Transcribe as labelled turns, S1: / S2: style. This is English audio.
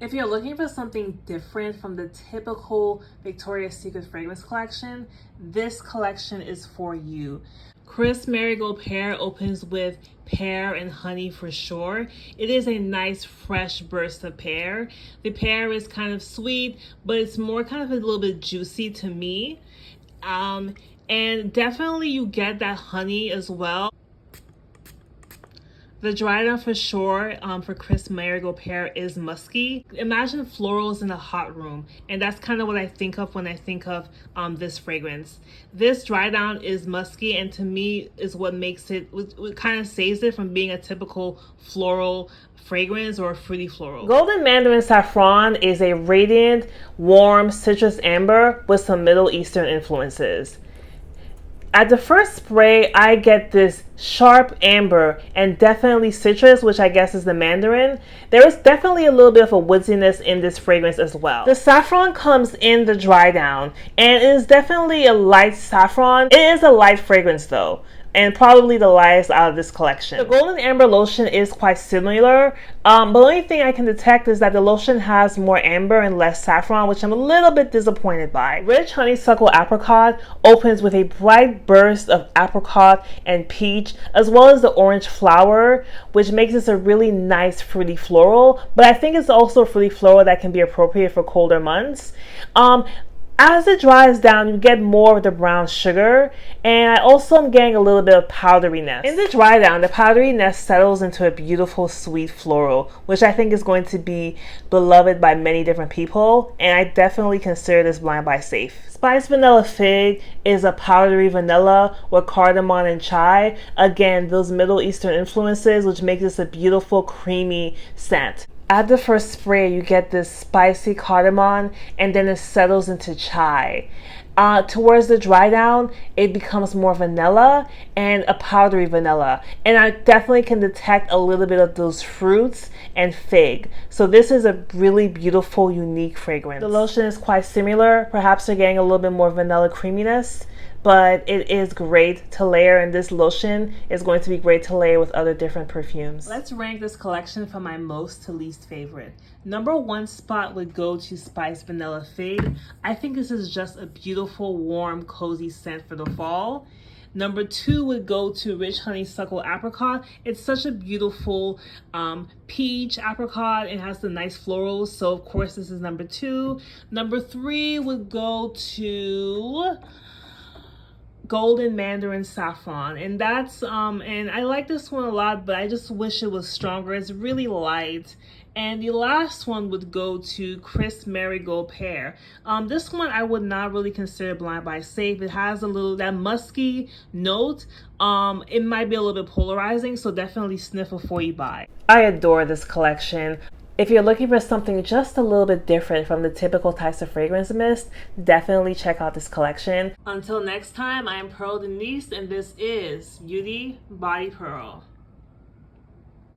S1: If you're looking for something different from the typical Victoria's Secret fragrance collection, this collection is for you. Crisp Marigold Pear opens with pear and honey for sure. It is a nice fresh burst of pear. The pear is kind of sweet, but it's more kind of a little bit juicy to me. And definitely you get that honey as well. The dry down for sure for Crisp Marigold Pear is musky. Imagine florals in a hot room, and that's kind of what I think of when I think of this fragrance. This dry down is musky, and to me is what makes it, what kind of saves it from being a typical floral fragrance or fruity floral. Golden Mandarin Saffron is a radiant, warm citrus amber with some Middle Eastern influences. At the first spray, I get this sharp amber and definitely citrus, which I guess is the mandarin. There is definitely a little bit of a woodiness in this fragrance as well. The saffron comes in the dry down, and it is definitely a light saffron. It is a light fragrance though, and probably the lightest out of this collection. The Golden Amber lotion is quite similar, but the only thing I can detect is that the lotion has more amber and less saffron, which I'm a little bit disappointed by. Rich Honeysuckle Apricot opens with a bright burst of apricot and peach, as well as the orange flower, which makes this a really nice fruity floral, but I think it's also a fruity floral that can be appropriate for colder months. As it dries down, you get more of the brown sugar, and I also am getting a little bit of powderiness. In the dry down, the powderiness settles into a beautiful sweet floral, which I think is going to be beloved by many different people, and I definitely consider this blind buy safe. Spiced Vanilla Fig is a powdery vanilla with cardamom and chai. Again, those Middle Eastern influences, which make this a beautiful creamy scent. At the first spray, you get this spicy cardamom, and then it settles into chai. Towards the dry down, it becomes more vanilla and a powdery vanilla. And I definitely can detect a little bit of those fruits and fig. So this is a really beautiful, unique fragrance. The lotion is quite similar. Perhaps you're getting a little bit more vanilla creaminess, but it is great to layer, and this lotion is going to be great to layer with other different perfumes. Let's rank this collection from my most to least favorite. Number one spot would go to Spiced Vanilla Fig. I think this is just a beautiful, warm, cozy scent for the fall. Number two would go to Rich Honeysuckle Apricot. It's such a beautiful peach apricot. It has the nice florals, so of course this is number two. Number three would go to Golden Mandarin Saffron, and that's and I like this one a lot, but I just wish it was stronger. It's really light. And the last one would go to Crisp Marigold Pear. This one I would not really consider blind buy safe. It has a little that musky note. It might be a little bit polarizing, so definitely sniff before you buy. I adore this collection. If you're looking for something just a little bit different from the typical types of fragrance mist, definitely check out this collection. Until next time, I am Pearl Denise, and this is Beauty Body Pearl.